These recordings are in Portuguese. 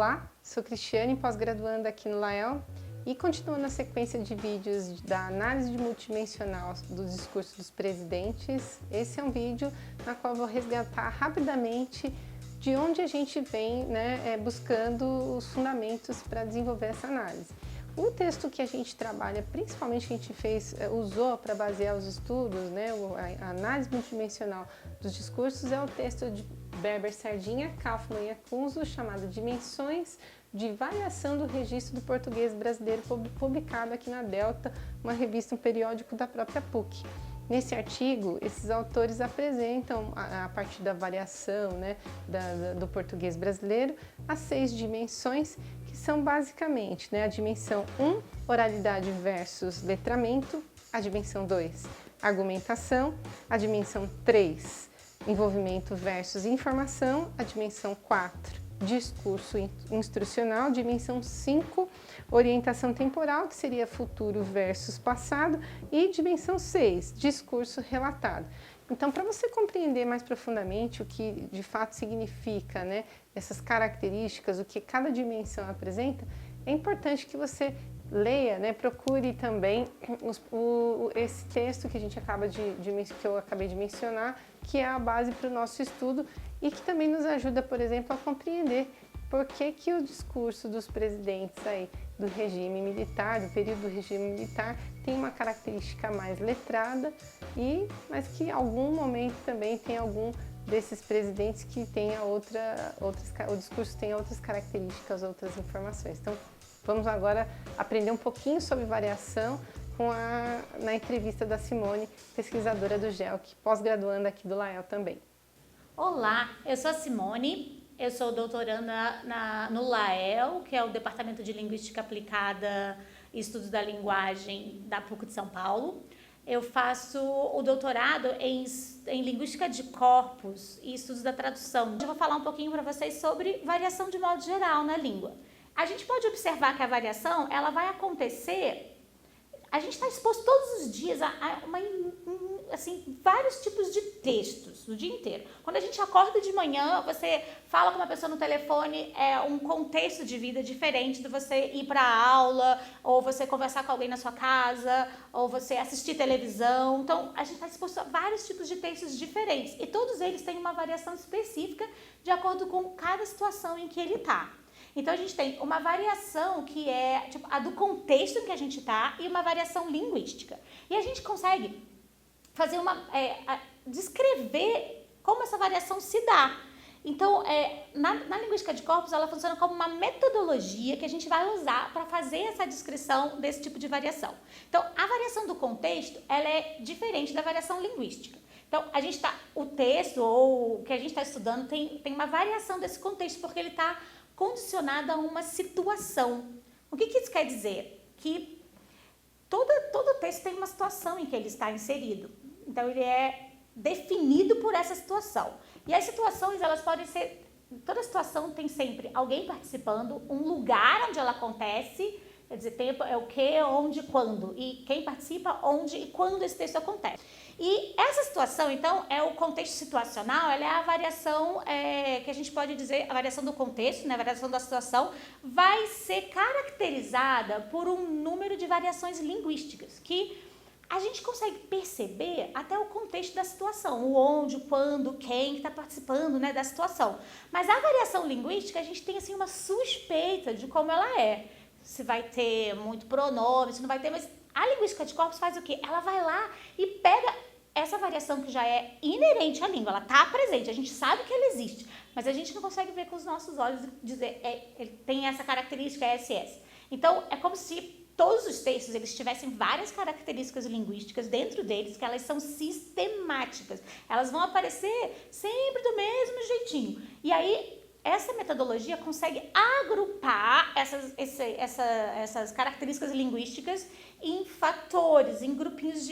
Olá, sou Cristiane, pós-graduanda aqui no Lael e continuando a sequência de vídeos da análise multidimensional do discurso dos presidentes. Esse é um vídeo na qual eu vou resgatar rapidamente de onde a gente vem buscando os fundamentos para desenvolver essa análise. O texto que a gente trabalha, principalmente que a gente usou para basear os estudos, a análise multidimensional dos discursos, é o texto de Berber Sardinha, Kaufmann e Acunzo, chamado Dimensões de Variação do Registro do Português Brasileiro, publicado aqui na Delta, uma revista, um periódico da própria PUC. Nesse artigo, esses autores apresentam, a partir da variação do português brasileiro, as 6 dimensões, que são basicamente a dimensão 1, oralidade versus letramento, a dimensão 2, argumentação, a dimensão 3, envolvimento versus informação, a dimensão 4, discurso instrucional, dimensão 5, orientação temporal, que seria futuro versus passado, e dimensão 6, discurso relatado. Então, para você compreender mais profundamente o que de fato significa, essas características, o que cada dimensão apresenta, é importante que você leia, procure também esse texto que a gente que eu acabei de mencionar, que é a base para o nosso estudo e que também nos ajuda, por exemplo, a compreender por que o discurso dos presidentes aí do regime militar, do período do regime militar, tem uma característica mais letrada, mas que em algum momento também tem algum desses presidentes que tenha o discurso tem outras características, outras informações. Então, vamos agora aprender um pouquinho sobre variação na entrevista da Simone, pesquisadora do GELC, pós-graduanda aqui do Lael também. Olá, eu sou a Simone, eu sou doutoranda no Lael, que é o Departamento de Linguística Aplicada e Estudos da Linguagem da PUC de São Paulo. Eu faço o doutorado em Linguística de Corpos e Estudos da Tradução. Eu vou falar um pouquinho para vocês sobre variação de modo geral na língua. A gente pode observar que a variação ela vai acontecer, a gente está exposto todos os dias a vários tipos de textos, o dia inteiro. Quando a gente acorda de manhã, você fala com uma pessoa no telefone, é um contexto de vida diferente de você ir para a aula, ou você conversar com alguém na sua casa, ou você assistir televisão. Então, a gente está exposto a vários tipos de textos diferentes, e todos eles têm uma variação específica de acordo com cada situação em que ele está. Então, a gente tem uma variação que é a do contexto em que a gente está e uma variação linguística. E a gente consegue fazer descrever como essa variação se dá. Então, na linguística de corpos, ela funciona como uma metodologia que a gente vai usar para fazer essa descrição desse tipo de variação. Então, a variação do contexto, ela é diferente da variação linguística. Então, o texto ou o que a gente está estudando tem uma variação desse contexto, porque ele está condicionado a uma situação. O que isso quer dizer? Que todo texto tem uma situação em que ele está inserido. Então, ele é definido por essa situação. E as situações, elas podem ser... Toda situação tem sempre alguém participando, um lugar onde ela acontece, quer dizer, tempo é o que, onde, quando. E quem participa, onde e quando esse texto acontece. E essa situação, então, é o contexto situacional, ela é a variação que a gente pode dizer, a variação do contexto, a variação da situação, vai ser caracterizada por um número de variações linguísticas, que a gente consegue perceber até o contexto da situação, o onde, o quando, quem está participando da situação. Mas a variação linguística, a gente tem assim, uma suspeita de como ela é. Se vai ter muito pronome, se não vai ter, mas a linguística de corpos faz o quê? Ela vai lá e pega essa variação que já é inerente à língua, ela está presente, a gente sabe que ela existe, mas a gente não consegue ver com os nossos olhos e dizer, ele tem essa característica, SS. Então, é como se todos os textos eles tivessem várias características linguísticas dentro deles, que elas são sistemáticas, elas vão aparecer sempre do mesmo jeitinho. E aí, essa metodologia consegue agrupar essas características linguísticas em fatores, em grupinhos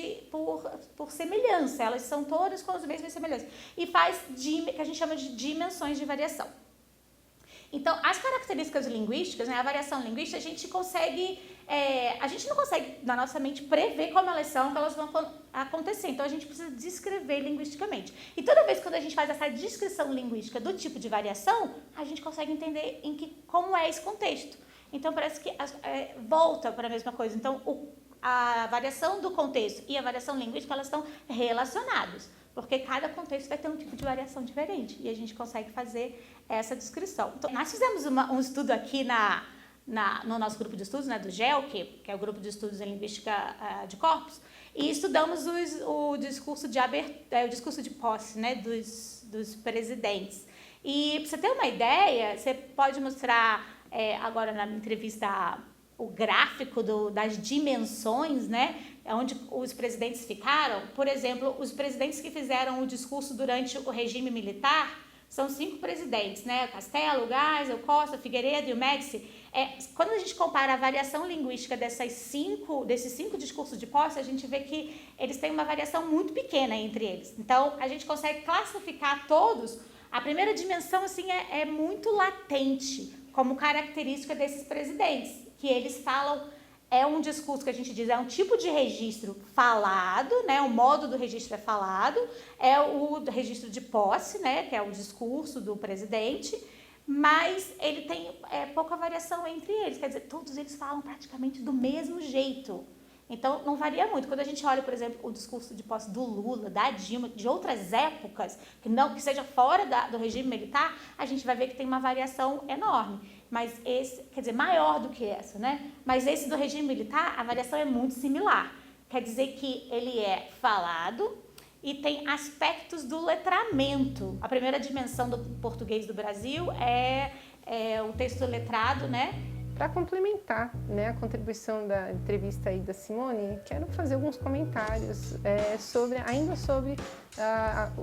por semelhança. Elas são todas com as mesmas semelhanças. E faz que a gente chama de dimensões de variação. Então, as características linguísticas, né, a variação linguística, a gente não consegue, na nossa mente, prever como elas são, que elas vão acontecer. Então, a gente precisa descrever linguisticamente. E toda vez que a gente faz essa descrição linguística do tipo de variação, a gente consegue entender como é esse contexto. Então, parece que volta para a mesma coisa. Então, a variação do contexto e a variação linguística, elas estão relacionadas. Porque cada contexto vai ter um tipo de variação diferente. E a gente consegue fazer essa descrição. Então, nós fizemos um estudo aqui no nosso grupo de estudos, né, do GEL, que é o Grupo de Estudos em Linguística de Corpos, e estudamos o discurso de posse, né, dos presidentes. E, para você ter uma ideia, você pode mostrar agora na entrevista o gráfico das dimensões, né, onde os presidentes ficaram. Por exemplo, os presidentes que fizeram o discurso durante o regime militar são 5 presidentes, né? Castelo, Geisel, Costa, Figueiredo e o Médici. Quando a gente compara a variação linguística desses 5 discursos de posse, a gente vê que eles têm uma variação muito pequena entre eles. Então, a gente consegue classificar todos. A primeira dimensão, assim, é muito latente como característica desses presidentes, que eles falam, é um discurso que a gente diz, é um tipo de registro falado, né? O modo do registro é falado, é o registro de posse, né? Que é o discurso do presidente, mas ele tem pouca variação entre eles, quer dizer, todos eles falam praticamente do mesmo jeito. Então, não varia muito. Quando a gente olha, por exemplo, o discurso de posse do Lula, da Dilma, de outras épocas, que seja fora do regime militar, a gente vai ver que tem uma variação enorme. Mas esse, quer dizer, maior do que essa, né? Mas esse do regime militar, a variação é muito similar. Quer dizer que ele é falado e tem aspectos do letramento. A primeira dimensão do português do Brasil é o texto letrado, né? Para complementar, né, a contribuição da entrevista aí da Simone, quero fazer alguns comentários sobre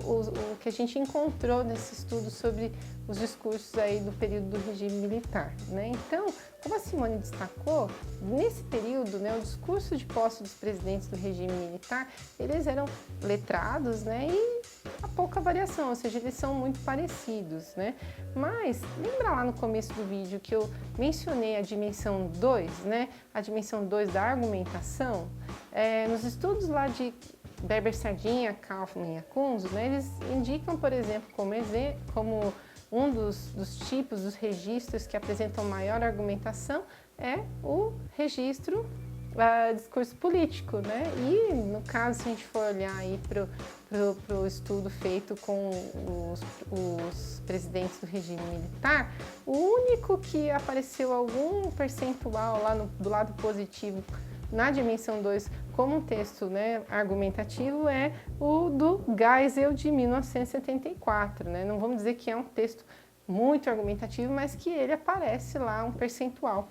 o que a gente encontrou nesse estudo sobre os discursos aí do período do regime militar, né? Então, como a Simone destacou, nesse período, né, o discurso de posse dos presidentes do regime militar, eles eram letrados, né, e há pouca variação, ou seja, eles são muito parecidos, né? Mas, lembra lá no começo do vídeo que eu mencionei a dimensão 2, né? A dimensão 2 da argumentação? Nos estudos lá de Berber Sardinha, Kaufman e Akunzo, né, eles indicam, por exemplo, como um dos tipos, dos registros que apresentam maior argumentação é o registro discurso político, né? E no caso, se a gente for olhar aí para o estudo feito com os presidentes do regime militar, o único que apareceu algum percentual lá do lado positivo na dimensão 2 como um texto, né, argumentativo é o do Geisel de 1974, né? Não vamos dizer que é um texto muito argumentativo, mas que ele aparece lá um percentual,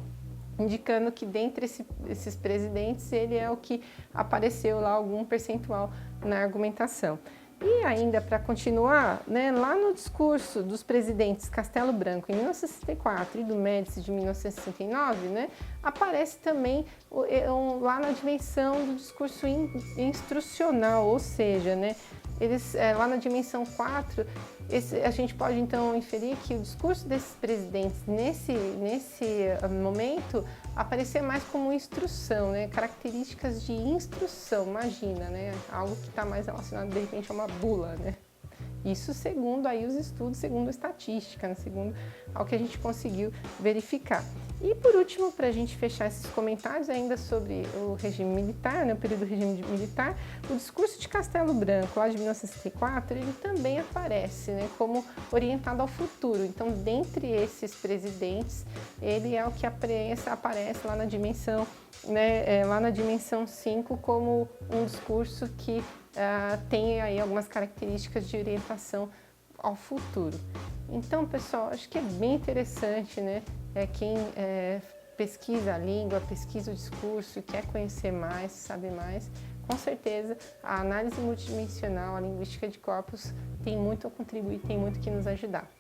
indicando que dentre esses presidentes ele é o que apareceu lá algum percentual na argumentação. E ainda para continuar, né, lá no discurso dos presidentes Castelo Branco em 1964 e do Médici de 1969, né, aparece também lá na dimensão do discurso instrucional, ou seja, né, lá na dimensão 4, a gente pode então inferir que o discurso desses presidentes nesse momento aparecer mais como instrução, né? Características de instrução, imagina, né? Algo que está mais relacionado de repente a uma bula, né? Isso segundo aí os estudos, segundo a estatística, né? Segundo ao que a gente conseguiu verificar. E por último, para a gente fechar esses comentários ainda sobre o regime militar, né, o período do regime militar, o discurso de Castelo Branco, lá de 1964, ele também aparece, né, como orientado ao futuro. Então, dentre esses presidentes, ele é o que aparece lá na dimensão, né, lá na dimensão 5 como um discurso que tem aí algumas características de orientação ao futuro. Então, pessoal, acho que é bem interessante, né? Quem pesquisa a língua, pesquisa o discurso, quer conhecer mais, saber mais, com certeza a análise multidimensional, a linguística de corpos tem muito a contribuir, tem muito que nos ajudar.